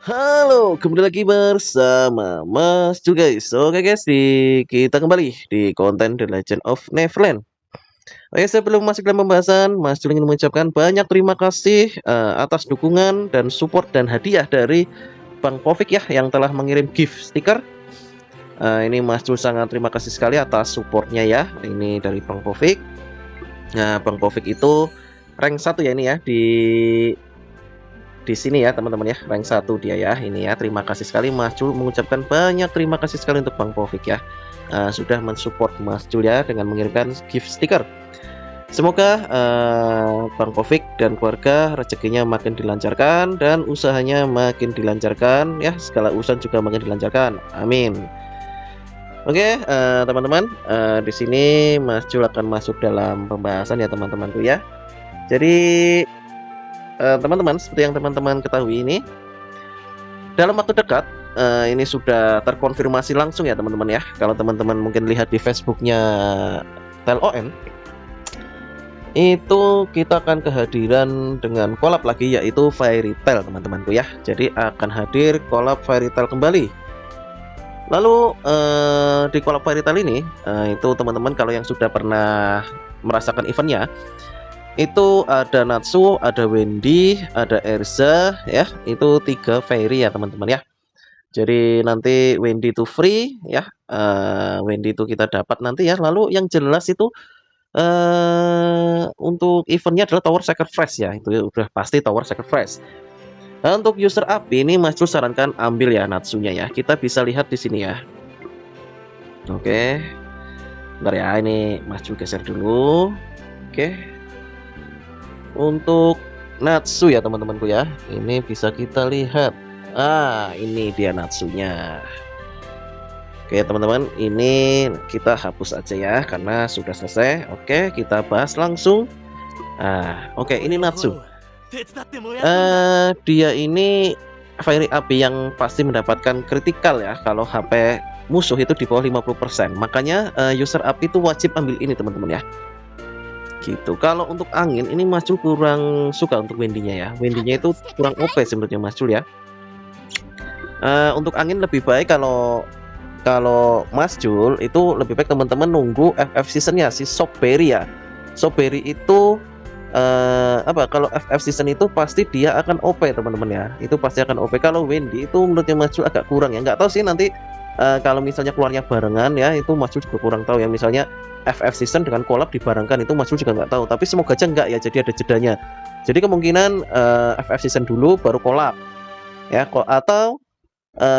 Halo, kembali lagi bersama Mas Jul guys. Oke guys, kita kembali di konten The Legend of Neverland. Oke, sebelum masuk dalam pembahasan, Mas Jul ingin mengucapkan banyak terima kasih atas dukungan dan support dan hadiah dari Bang Povik ya yang telah mengirim gift stiker. Ini Mas Jul sangat terima kasih sekali atas supportnya ya. Ini dari Bang Povik. Nah, Bang Povik itu rank 1 ya ini ya di sini ya teman-teman ya, rank 1 dia ya. Ini ya, terima kasih sekali Mas Jul, mengucapkan banyak terima kasih sekali untuk Bang Povik ya, sudah mensupport Mas Jul ya dengan mengirimkan gift stiker. Semoga Bang Povik dan keluarga rezekinya makin dilancarkan dan usahanya makin dilancarkan ya, segala urusan juga makin dilancarkan, amin. Oke, teman-teman, di sini Mas Jul akan masuk dalam pembahasan ya teman-temanku ya. Jadi teman-teman, seperti yang teman-teman ketahui ini, dalam waktu dekat ini sudah terkonfirmasi langsung ya teman-teman ya. Kalau teman-teman mungkin lihat di Facebooknya TelON, itu kita akan kehadiran dengan collab lagi, yaitu Fairy Tail teman-temanku ya. Jadi akan hadir collab Fairy Tail kembali. Lalu di collab Fairy Tail ini, itu teman-teman kalau yang sudah pernah merasakan eventnya, itu ada Natsu, ada Wendy, ada Erza ya, itu 3 fairy ya teman-teman ya. Jadi nanti Wendy itu free ya, Wendy itu kita dapat nanti ya. Lalu yang jelas itu untuk eventnya adalah Tower Sacrifice ya, itu udah pasti Tower Sacrifice. Nah, untuk user api ini Mas Jul sarankan ambil ya Natsunya ya. Kita bisa lihat di sini ya. Oke, bentar ya, ini Mas Jul geser dulu. Oke. Untuk Natsu ya teman-temanku ya, ini bisa kita lihat. Ini dia Natsunya. Oke teman-teman, ini kita hapus aja ya karena sudah selesai. Oke, kita bahas langsung. Oke, ini Natsu. Dia ini fairy api yang pasti mendapatkan kritikal ya kalau HP musuh itu di bawah 50%. Makanya user api itu wajib ambil ini teman-teman ya. Gitu. Kalau untuk angin ini Mas Jul kurang suka untuk Wendy-nya ya. Wendy-nya itu kurang OP sebenarnya Mas Jul ya. Untuk angin lebih baik kalau Mas Jul itu lebih baik teman-teman nunggu FF seasonnya si Soberi ya. Soberi itu kalau FF season itu pasti dia akan OP teman-teman ya. Itu pasti akan OP. Kalau Wendy itu menurutnya Mas Jul agak kurang ya. Nggak tahu sih nanti kalau misalnya keluarnya barengan ya, itu Mas Jul juga kurang tahu ya. Misalnya FF season dengan collab dibarengkan, itu Mas Jul juga nggak tahu. Tapi semoga aja enggak ya, jadi ada jedanya. Jadi kemungkinan FF season dulu baru collab ya. Atau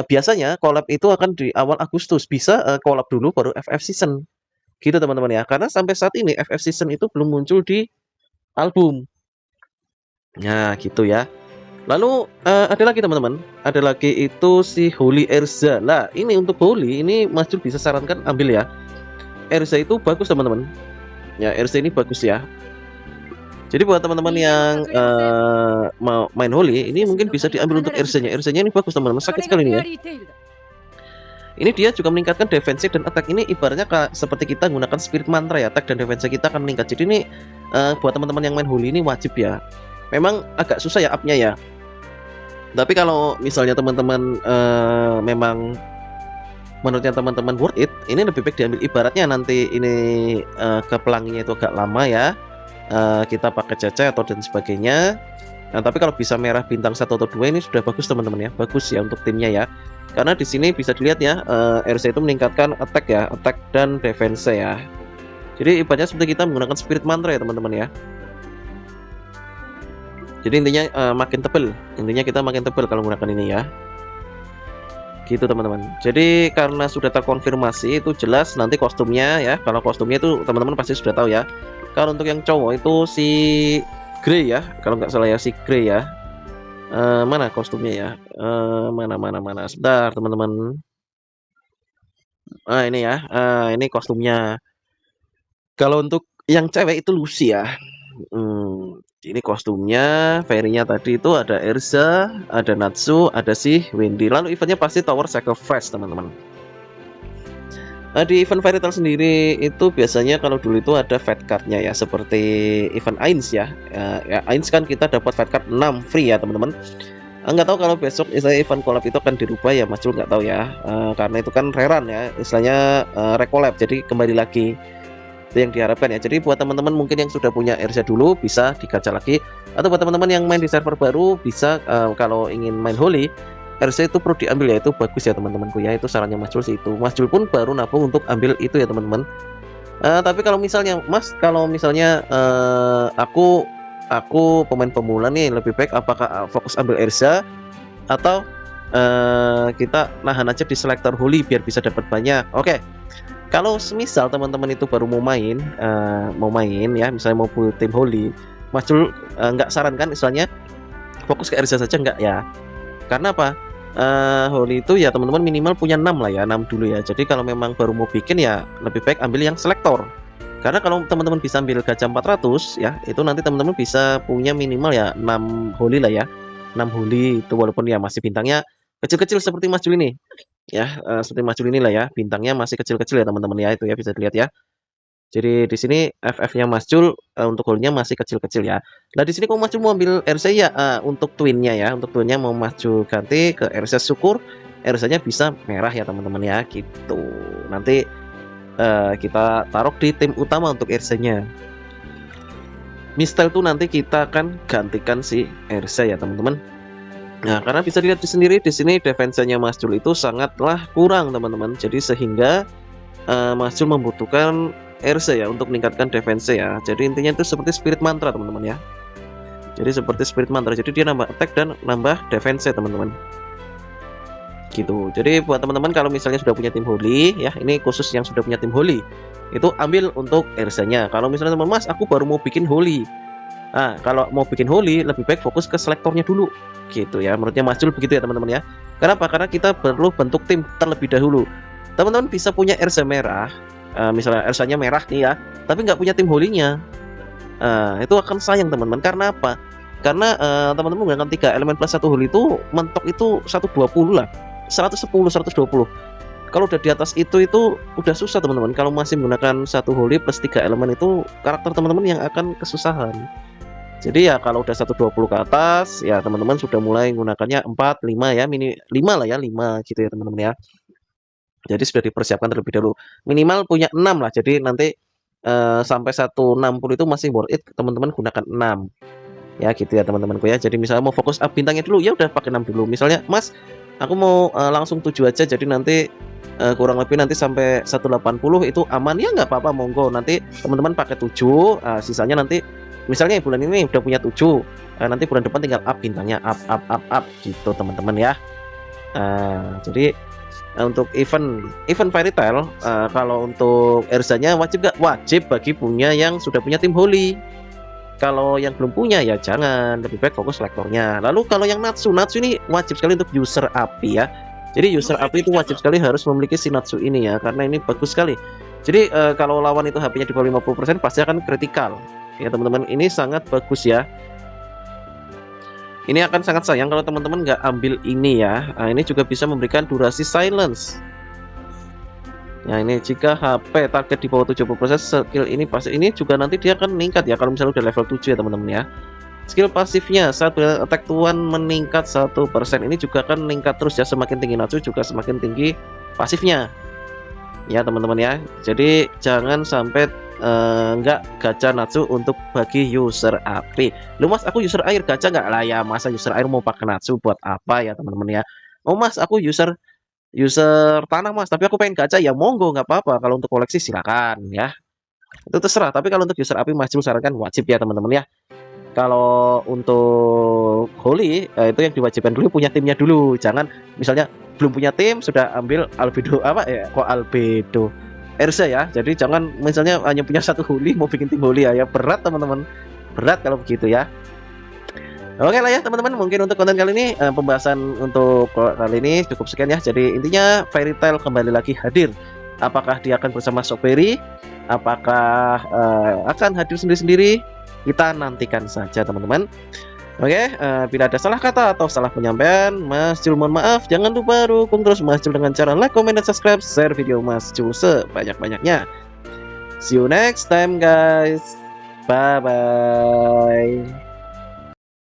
biasanya collab itu akan di awal Agustus, bisa collab dulu baru FF season gitu teman-teman ya. Karena sampai saat ini FF season itu belum muncul di album. Nah gitu ya. Lalu ada lagi teman-teman, ada lagi itu si Holy Erza. Lah ini untuk Holy ini Mas Jul bisa sarankan ambil ya. Erza itu bagus teman-teman. Ya Erza ini bagus ya. Jadi buat teman-teman yang mau main Holy, ini mungkin bisa diambil untuk Erzanya. Erzanya ini bagus teman-teman, sakit sekali ini ya. Ini dia juga meningkatkan defense dan attack. Ini ibaratnya seperti kita menggunakan spirit mantra ya, attack dan defense kita akan meningkat. Jadi ini buat teman-teman yang main Holy ini wajib ya. Memang agak susah ya up-nya ya. Tapi kalau misalnya teman-teman memang menurutnya teman-teman worth it, ini lebih baik diambil. Ibaratnya nanti ini ke pelanginya itu agak lama ya, kita pakai CC atau dan sebagainya. Nah, tapi kalau bisa merah bintang 1 atau 2 ini sudah bagus teman-teman ya, bagus ya untuk timnya ya. Karena di sini bisa dilihat ya, RC itu meningkatkan attack ya, attack dan defense ya. Jadi ibaratnya seperti kita menggunakan spirit mantra ya teman-teman ya. Jadi intinya makin tebel, intinya kita makin tebel kalau menggunakan ini ya. Gitu teman-teman. Jadi karena sudah terkonfirmasi itu jelas nanti kostumnya ya. Kalau kostumnya itu teman-teman pasti sudah tahu ya. Kalau untuk yang cowok itu si Grey ya, kalau nggak salah ya si Grey ya. Mana kostumnya ya? Mana sebentar teman-teman. Ini ya, ini kostumnya. Kalau untuk yang cewek itu Lucy ya. Ini kostumnya, fairy-nya tadi itu ada Erza, ada Natsu, ada si Wendy. Lalu eventnya pasti Tower Sacrifice teman-teman. Di event Fairy Tail sendiri itu biasanya kalau dulu itu ada fat card-nya ya, seperti event Ains ya. Ya Ains kan kita dapat fat card 6 free ya teman-teman. Nggak tahu kalau besok istilahnya event collab itu akan dirubah ya Mas Jul, nggak tahu ya. Karena itu kan rerun ya, istilahnya recollab, jadi kembali lagi. Itu yang diharapkan ya. Jadi buat teman-teman mungkin yang sudah punya Erza dulu bisa digacha lagi, atau buat teman-teman yang main di server baru bisa kalau ingin main Holy, Erza itu perlu diambil ya, itu bagus ya teman-temanku ya. Itu sarannya Mas Jul sih itu. Mas Jul pun baru nabung untuk ambil itu ya teman-teman. Tapi kalau misalnya Mas, kalau misalnya aku pemain pemula nih, lebih baik apakah fokus ambil Erza atau kita nahan aja di selektor Holy biar bisa dapat banyak. Oke. Kalau semisal teman-teman itu baru mau main ya, misalnya mau full tim Holy, Mas Jul nggak sarankan istilahnya fokus ke Erza saja, nggak ya. Karena apa? Holy itu ya teman-teman minimal punya 6 lah ya, 6 dulu ya. Jadi kalau memang baru mau bikin ya lebih baik ambil yang selektor. Karena kalau teman-teman bisa ambil gacha 400 ya, itu nanti teman-teman bisa punya minimal ya 6 Holy lah ya. 6 Holy itu walaupun ya masih bintangnya kecil-kecil seperti Mas Jul ini. Ya, seperti Mas Jul inilah ya, bintangnya masih kecil-kecil ya teman-teman ya, itu ya bisa dilihat ya. Jadi di sini FF-nya Mas Jul untuk goalnya masih kecil-kecil ya. Nah di sini kalau Mas Jul mau ambil RC ya, untuk twinnya ya, untuk twinnya mau Mas Jul ganti ke RC Syukur, RC-nya bisa merah ya teman-teman ya, gitu. Nanti kita taruh di tim utama untuk RC-nya. Mistel tuh nanti kita akan gantikan si RC ya teman-teman. Nah, karena bisa dilihat sendiri di sini defense-nya Mas Jul itu sangatlah kurang teman-teman. Jadi sehingga Mas Jul membutuhkan RC ya untuk meningkatkan defense ya. Jadi intinya itu seperti spirit mantra teman-teman ya. Jadi seperti spirit mantra. Jadi dia nambah attack dan nambah defense teman-teman. Gitu. Jadi buat teman-teman kalau misalnya sudah punya tim Holy ya, ini khusus yang sudah punya tim Holy, itu ambil untuk RC-nya. Kalau misalnya teman Mas, aku baru mau bikin Holy. Nah, kalau mau bikin Holy lebih baik fokus ke selektornya dulu. Gitu ya, menurutnya Mas Jul begitu ya teman-teman ya. Kenapa? Karena kita perlu bentuk tim terlebih dahulu. Teman-teman bisa punya Erza merah, misalnya Erzanya merah nih ya, tapi nggak punya tim Holy-nya. Itu akan sayang teman-teman. Karena apa? Karena teman-teman menggunakan 3 elemen plus 1 Holy itu mentok itu 120 lah, 110, 120. Kalau udah di atas itu udah susah teman-teman. Kalau masih menggunakan 1 Holy plus 3 elemen itu karakter teman-teman yang akan kesusahan. Jadi ya kalau udah 120 ke atas ya teman-teman sudah mulai menggunakannya 4, 5 ya, mini 5 lah ya, 5 gitu ya teman-teman ya. Jadi sudah dipersiapkan terlebih dahulu. Minimal punya 6 lah. Jadi nanti sampai 160 itu masih worth it teman-teman gunakan 6. Ya gitu ya teman-temanku ya. Jadi misalnya mau fokus up bintangnya dulu ya udah pakai 6 dulu. Misalnya Mas, aku mau langsung 7 aja, jadi nanti kurang lebih nanti sampai 180 itu aman ya, nggak apa-apa, monggo. Nanti teman-teman pakai 7, sisanya nanti misalnya bulan ini udah punya 7, nanti bulan depan tinggal up bintangnya, up gitu teman-teman ya. Jadi untuk event Fairy Tail, kalau untuk Erzanya wajib gak? Wajib bagi punya yang sudah punya tim Holy. Kalau yang belum punya ya jangan, lebih baik fokus selektornya. Lalu kalau yang Natsu ini wajib sekali untuk user api ya. Jadi user api itu wajib sekali harus memiliki si Natsu ini ya, karena ini bagus sekali. Jadi kalau lawan itu HP-nya di bawah 50% pasti akan kritikal. Ya teman-teman, ini sangat bagus ya. Ini akan sangat sayang kalau teman-teman nggak ambil ini ya. Nah, ini juga bisa memberikan durasi silence. Nah ini jika HP target di bawah 70%, skill ini pasti ini juga nanti dia akan meningkat ya kalau misalnya udah level 7 ya teman-teman ya. Skill pasifnya saat attack tuan meningkat 1%, ini juga akan meningkat terus ya, semakin tinggi Natsu juga semakin tinggi pasifnya. Ya teman-teman ya. Jadi jangan sampai nggak gacha Natsu untuk bagi user api. Lu Mas, aku user air gacha nggak lah ya, masa user air mau pakai Natsu buat apa ya teman-teman ya. Oh Mas, aku user tanah Mas, tapi aku pengen gacha ya, monggo nggak apa-apa. Kalau untuk koleksi silakan ya, itu terserah. Tapi kalau untuk user api Mas Jul sarankan wajib ya teman-teman ya. Kalau untuk Holy itu yang diwajibkan dulu punya timnya dulu. Jangan misalnya belum punya tim sudah ambil albedo albedo Erza ya. Jadi jangan misalnya hanya punya 1 Holy mau bikin tim Holy ya, berat teman-teman, berat kalau begitu ya. Oke lah ya teman-teman, mungkin untuk konten kali ini pembahasan untuk kali ini cukup sekian ya. Jadi intinya Fairy Tail kembali lagi hadir. Apakah dia akan bersama Soperi? Apakah akan hadir sendiri-sendiri? Kita nantikan saja teman-teman. Oke, bila ada salah kata atau salah penyampaian, Mas Jul mohon maaf. Jangan lupa dukung terus Mas Jul dengan cara like, comment, dan subscribe, share video Mas Jul sebanyak-banyaknya. See you next time guys. Bye bye.